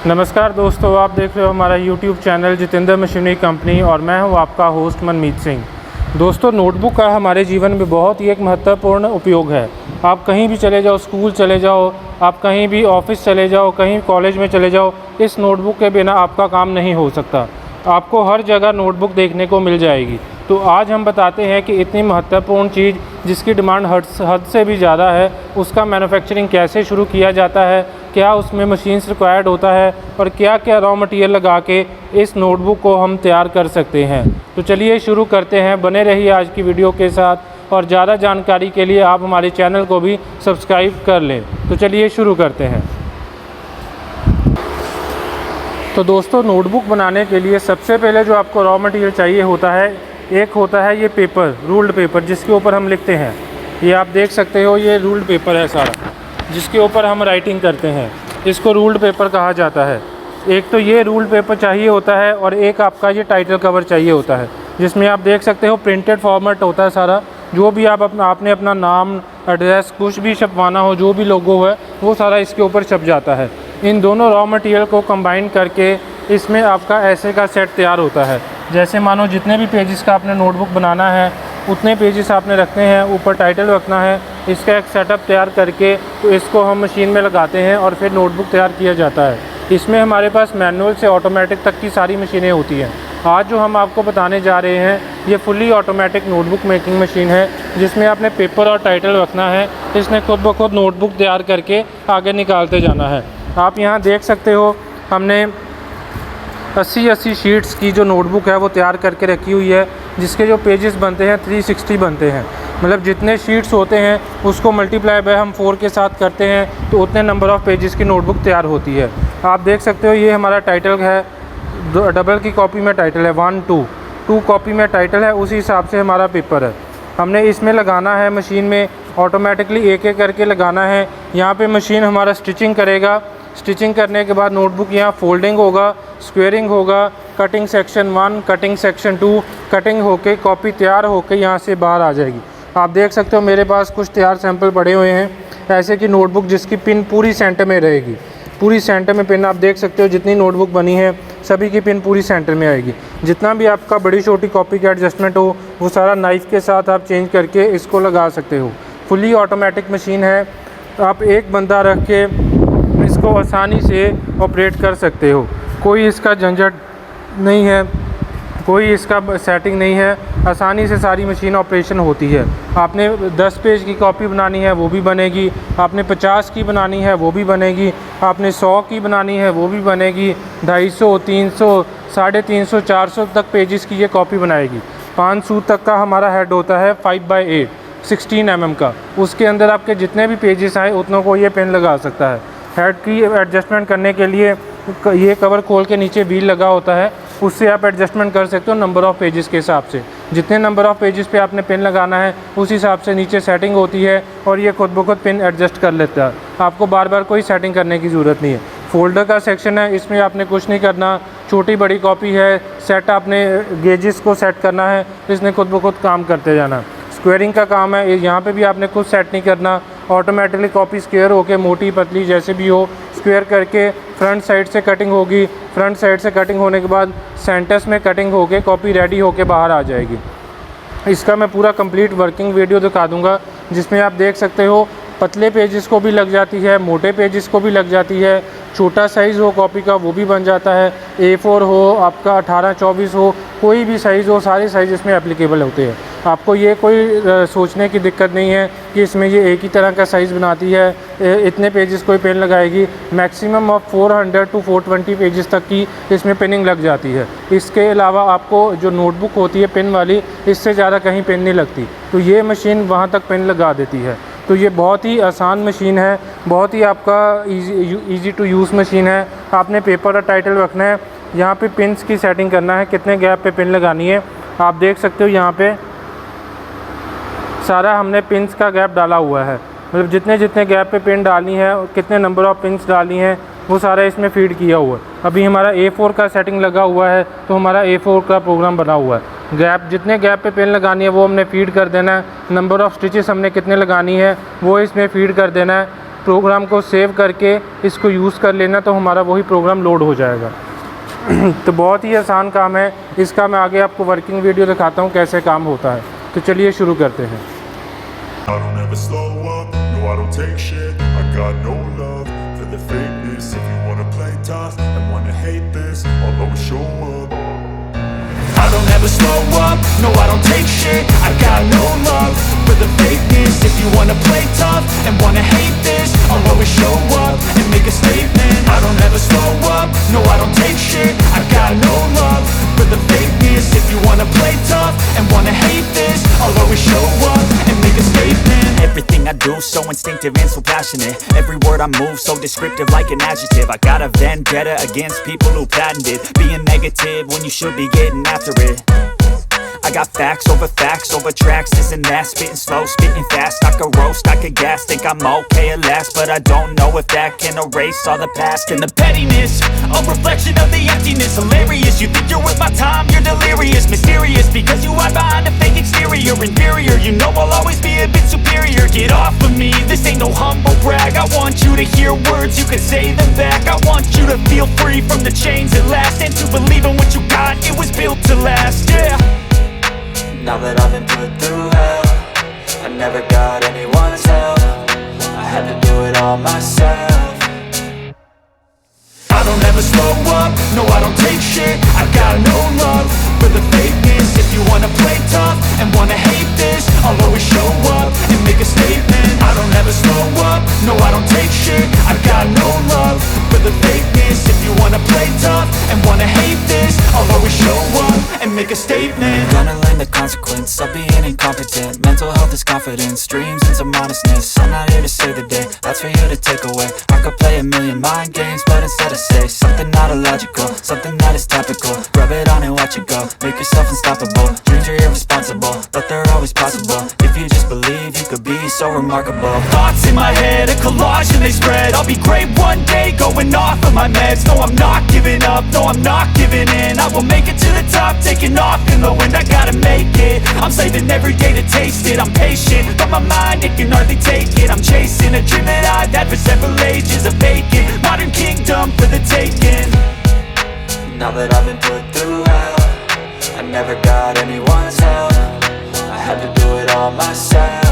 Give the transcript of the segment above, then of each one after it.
नमस्कार दोस्तों, आप देख रहे हो हमारा YouTube channel Jitendra machinery company और मैं हूं आपका होस्ट मनमीत सिंह। दोस्तों, नोटबुक का हमारे जीवन में बहुत ही एक महत्वपूर्ण उपयोग है। आप कहीं भी चले जाओ, स्कूल चले जाओ, आप कहीं भी ऑफिस चले जाओ, कहीं कॉलेज में चले जाओ, इस नोटबुक के बिना आपका काम नहीं हो सकता। आपको हर जगह नोटबुक देखने को मिल जाएगी। तो आज हम बताते हैं कि इतनी महत्वपूर्ण चीज़ जिसकी डिमांड हद से भी ज़्यादा है, उसका मैन्युफैक्चरिंग कैसे शुरू किया जाता है, क्या उसमें मशीन्स रिक्वायर्ड होता है और क्या क्या रॉ मटेरियल लगा के इस नोटबुक को हम तैयार कर सकते हैं। तो चलिए शुरू करते हैं। बने रहिए आज की वीडियो के साथ और ज़्यादा जानकारी के लिए आप हमारे चैनल को भी सब्सक्राइब कर लें। तो चलिए शुरू करते हैं। तो दोस्तों, नोटबुक बनाने के लिए सबसे पहले जो आपको रॉ मटेरियल चाहिए होता है, एक होता है ये पेपर, रूल्ड पेपर, जिसके ऊपर हम लिखते हैं। ये आप देख सकते हो, ये रूल्ड पेपर है सारा, जिसके ऊपर हम राइटिंग करते हैं। इसको रूल्ड पेपर कहा जाता है। एक तो ये रूल्ड पेपर चाहिए होता है और एक आपका ये टाइटल कवर चाहिए होता है, जिसमें आप देख सकते हो प्रिंटेड फॉर्मेट होता है सारा। जो भी आपने अपना नाम, एड्रेस, कुछ भी छपवाना हो, जो भी लोगो है, वो सारा इसके ऊपर छप जाता है। इन दोनों रॉ मटेरियल को कंबाइन करके इसमें आपका ऐसे का सेट तैयार होता है। जैसे मानो जितने भी पेजेस का आपने नोटबुक बनाना है, उतने पेजेस आपने रखने हैं, ऊपर टाइटल रखना है। इसका एक सेटअप तैयार करके तो इसको हम मशीन में लगाते हैं और फिर नोटबुक तैयार किया जाता है। इसमें हमारे पास मैनुअल से ऑटोमेटिक तक की सारी मशीनें होती हैं। आज जो हम आपको बताने जा रहे हैं, ये fully automatic notebook making machine है, जिसमें आपने पेपर और टाइटल रखना है। इसने खुद ब खुद नोटबुक तैयार करके आगे निकालते जाना है। आप यहाँ देख सकते हो, हमने 80 शीट्स की जो नोटबुक है वो तैयार करके रखी हुई है, जिसके जो पेजेस बनते हैं 360 बनते हैं। मतलब जितने शीट्स होते हैं उसको मल्टीप्लाई बाय हम 4 के साथ करते हैं तो उतने नंबर ऑफ़ पेजेस की नोटबुक तैयार होती है। आप देख सकते हो, ये हमारा टाइटल है, डबल की कॉपी में टाइटल है, 1 2 कॉपी में टाइटल है, उसी हिसाब से हमारा पेपर है। हमने इसमें लगाना है, मशीन में ऑटोमेटिकली एक एक करके लगाना है। यहाँ पे मशीन हमारा स्टिचिंग करेगा। स्टिचिंग करने के बाद नोटबुक यहाँ फोल्डिंग होगा, स्क्वेयरिंग होगा, cutting section 1, cutting section 2, cutting होके कॉपी तैयार होके यहाँ से बाहर आ जाएगी। आप देख सकते हो मेरे पास कुछ तैयार सैंपल पड़े हुए हैं, ऐसे की नोटबुक जिसकी पिन पूरी सेंटर में रहेगी। पूरी सेंटर में पिन आप देख सकते हो, जितनी नोटबुक बनी है सभी की पिन पूरी सेंटर में आएगी। जितना भी आपका बड़ी छोटी कॉपी का एडजस्टमेंट हो, वो सारा नाइफ़ के साथ आप चेंज करके इसको लगा सकते हो। फुली ऑटोमेटिक मशीन है, आप एक बंदा रख के इसको आसानी से ऑपरेट कर सकते हो। कोई इसका झंझट नहीं है, कोई इसका सेटिंग नहीं है, आसानी से सारी मशीन ऑपरेशन होती है। आपने 10 पेज की कॉपी बनानी है वो भी बनेगी, आपने 50 की बनानी है वो भी बनेगी, आपने 100 की बनानी है वो भी बनेगी। 250, 300, 350, 400 तक पेजेस की ये कॉपी बनाएगी। 500 तक का हमारा हेड होता है, 5x8 16 mm का। उसके अंदर आपके जितने भी पेजेस आए उतनों को ये पेन लगा सकता है। हेड की एडजस्टमेंट करने के लिए ये कवर खोल के नीचे व्हील लगा होता है, उससे आप एडजस्टमेंट कर सकते हो नंबर ऑफ़ पेजेस के हिसाब से। जितने नंबर ऑफ़ पेजेस पे आपने पेन लगाना है उस हिसाब से नीचे सेटिंग होती है और ये खुद ब खुद पेन एडजस्ट कर लेता है। आपको बार बार कोई सेटिंग करने की ज़रूरत नहीं है। फोल्डर का सेक्शन है, इसमें आपने कुछ नहीं करना। छोटी बड़ी कॉपी है, सेट आपने गेजेस को सेट करना है, इसने खुद ब खुद काम करते जाना। स्क्वेयरिंग का काम है, यहाँ पे भी आपने कुछ सेट नहीं करना। ऑटोमेटिकली कॉपी स्क्वेयर होके, मोटी पतली जैसे भी हो, स्क्वेयर करके फ्रंट साइड से कटिंग होगी। फ्रंट साइड से कटिंग होने के बाद सेंटर्स में कटिंग होके कॉपी रेडी होके बाहर आ जाएगी। इसका मैं पूरा कंप्लीट वर्किंग वीडियो दिखा दूंगा, जिसमें आप देख सकते हो पतले पेजेस को भी लग जाती है, मोटे पेजेस को भी लग जाती है। छोटा साइज़ हो कॉपी का वो भी बन जाता है, A4 हो, आपका 18-24 हो, कोई भी साइज़ हो, सारे साइज़ इसमें एप्लीकेबल होते हैं। आपको ये कोई सोचने की दिक्कत नहीं है कि इसमें ये एक ही तरह का साइज़ बनाती है, इतने पेजेस कोई पेन लगाएगी। मैक्सिमम ऑफ 400 to 420 पेजेस तक की इसमें पेनिंग लग जाती है। इसके अलावा आपको जो नोटबुक होती है पेन वाली, इससे ज़्यादा कहीं पेन नहीं लगती, तो ये मशीन वहाँ तक पेन लगा देती है। तो ये बहुत ही आसान मशीन है, बहुत ही आपका ईजी टू यूज़ मशीन है। आपने पेपर और टाइटल रखना है, यहाँ पे पिन्स की सेटिंग करना है, कितने गैप पे पिन लगानी है। आप देख सकते हो यहाँ पे सारा हमने पिन्स का गैप डाला हुआ है, मतलब जितने जितने गैप पे पिन डालनी है, कितने नंबर ऑफ़ पिन्स डालनी है, वो सारा इसमें फीड किया हुआ है। अभी हमारा A4 का सेटिंग लगा हुआ है, तो हमारा A4 का प्रोग्राम बना हुआ है। गैप, जितने गैप पे पेन लगानी है वो हमने फीड कर देना है। नंबर ऑफ़ स्टिचेस हमने कितने लगानी है वो इसमें फीड कर देना है। प्रोग्राम को सेव करके इसको यूज़ कर लेना, तो हमारा वही प्रोग्राम लोड हो जाएगा। तो बहुत ही आसान काम है इसका। मैं आगे आपको वर्किंग वीडियो दिखाता हूँ कैसे काम होता है। तो चलिए शुरू करते हैं। I don't ever slow up, no I don't take shit. I got no love for the fakeness. If you wanna play tough and wanna hate this, I'll always show up. I don't ever slow up, no I don't take shit. I got no love for the fakeness. If you wanna play tough and wanna hate this, I'll always show up and make a statement. I don't ever slow up, no I don't take shit. I got no love for the fakeness. If you wanna play tough and wanna hate this, I'll always show up and make a statement. Everything I do so instinctive and so passionate. Every word I move so descriptive like an adjective. I got a vendetta against people who patented being negative when you should be getting after it. I got facts over tracks, this and that. Spitting slow, spitting fast. I could roast, I could gas. Think I'm okay at last, but I don't know if that can erase all the past. And the pettiness, a reflection of the emptiness. Hilarious, you think you're worth my time, you're delirious. Mysterious, because you hide behind a fake exterior. Inferior, you know I'll always be a bit superior. Get off of me, this ain't no humble brag. I want you to hear words, you can say them back. I want you to feel free from the chains at last, and to believe in what you got, it was built to last, yeah. Now that I've been put through hell, I never got anyone's help. I had to do it all myself. I don't ever slow up, no I don't take shit. I got no love for the fakeness. If you wanna play tough and wanna hate this, I'll always show up and make a statement. I don't ever slow up, no I don't take shit. I got no love for the fakeness. If you wanna play tough and wanna hate this, I'll always show up and make a statement. Gonna learn the consequence of being incompetent. Mental health is confidence, dreams and some modestness. I'm not here to save the day, that's for you to take away. I could play a million mind games, but instead I say something not illogical, something that is topical. Rub it on and watch it go, make yourself unstoppable. Dreams are irresponsible, but they're always possible. If you just believe, you could be so remarkable. Thoughts in my head, a collage and they spread. I'll be great one day, going off of my meds. No, I'm not giving up, no, I'm not giving in. I will make it to the top, taking off in the wind. I gotta make it, I'm saving every day to taste it. I'm patient, but my mind, it can hardly take it. I'm chasing a dream that I've had for several ages. A vacant, modern kingdom for the taking. Now that I've been put through hell, I never got anyone's help. I had to do it all myself.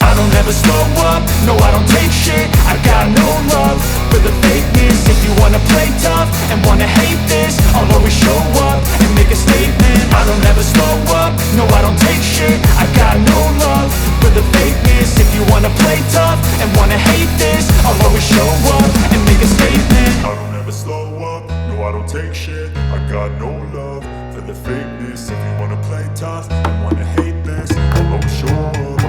I don't ever slow up, no I don't take shit. I got no love for the fakeness. If you wanna play tough and wanna hate this, I'll always show up and make a statement. I don't ever slow up, no I don't take shit. I got no love for the fakeness. If you wanna play tough and wanna hate this, I'll always show up and make a statement. I don't ever slow up, no I don't take shit. I got no love for the fakeness. If you wanna play tough and wanna hate this, I'll always show up.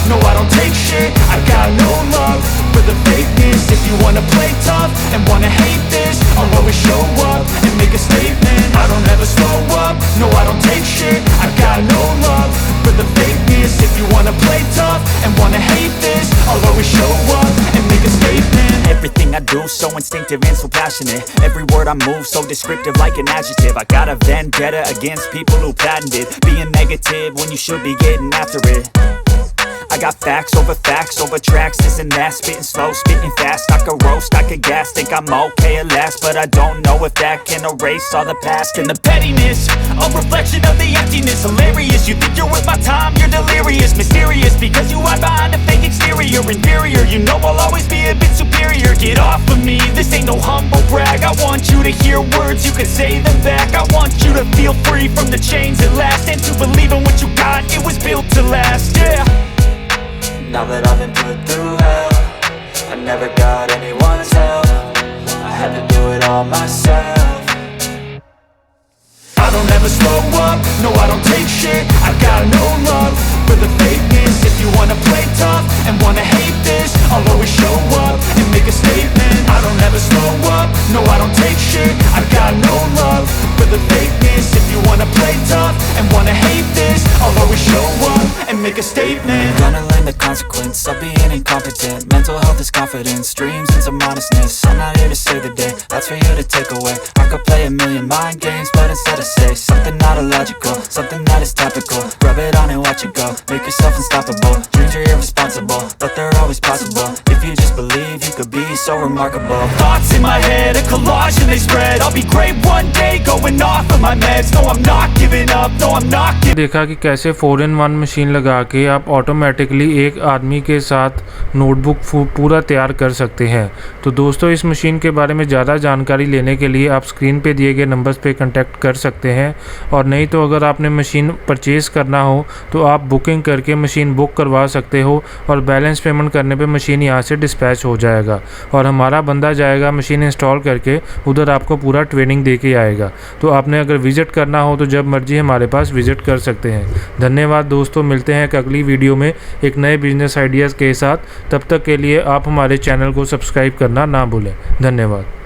No, I don't take shit, I got no love for the fakeness. If you wanna play tough and wanna hate this, I'll always show up and make a statement. I don't ever slow up, no I don't take shit. I got no love for the fakeness. If you wanna play tough and wanna hate this, I'll always show up and make a statement. Everything I do so instinctive and so passionate. Every word I move so descriptive like an adjective. I got a vendetta against people who patented being negative when you should be getting after it. I got facts over tracks, this and that. Spitting slow, spitting fast. I could roast, I could gas. Think I'm okay at last, but I don't know if that can erase all the past. And the pettiness, a reflection of the emptiness. Hilarious, you think you're worth my time, you're delirious. Mysterious, because you hide behind a fake exterior. Inferior, you know I'll always be a bit superior. Get off of me, this ain't no humble brag. I want you to hear words, you can say them back. I want you to feel free from the chains at last, and to believe in what you got, it was built to last, yeah. Now that I've been put through hell, I never got anyone's help. I had to do it all myself. I don't ever slow up, no I don't take shit. I got no love for the fakeness. If you wanna play tough and wanna hate this, I'll always show up and make a statement. I don't ever slow up, no I don't take shit. I got no love for the fakeness. If you wanna play tough and wanna hate this, I'll always show up and make a statement. Gonna learn the consequence of being incompetent. Mental health is confidence, dreams into modestness. I'm not here to save the day, that's for you to take away. I could play a million mind games, but instead I say something not illogical, something that is topical. Rub it on and watch it go, make yourself unstoppable. Dreams are irresponsible, but they're always possible. If you just believe, you could be so remarkable. Thoughts in my head, a collage and they spread. I'll be great one day, going off of my meds. No I'm not giving up, no I'm not giving. देखा कि कैसे 4-in-1 machine लगा के आप automatically एक आदमी के साथ नोटबुक पूरा तैयार कर सकते हैं। तो दोस्तों इस मशीन के बारे में ज़्यादा जानकारी लेने के लिए आप स्क्रीन पे दिए गए नंबर्स पे कांटेक्ट कर सकते हैं, और नहीं तो अगर आपने मशीन परचेज़ करना हो तो आप बुकिंग करके मशीन बुक करवा सकते हो, और बैलेंस पेमेंट करने पे मशीन यहाँ से डिस्पैच हो जाएगा और हमारा बंदा जाएगा मशीन इंस्टॉल करके उधर आपको पूरा ट्रेनिंग दे के आएगा। तो आपने अगर विज़िट करना हो तो जब मर्जी हमारे पास विज़िट कर सकते हैं। धन्यवाद दोस्तों, मिलते हैं एक अगली वीडियो में एक नए बिजनेस आइडियाज़ के साथ। तब तक के लिए आप हमारे चैनल को सब्सक्राइब करना ना भूलें। धन्यवाद।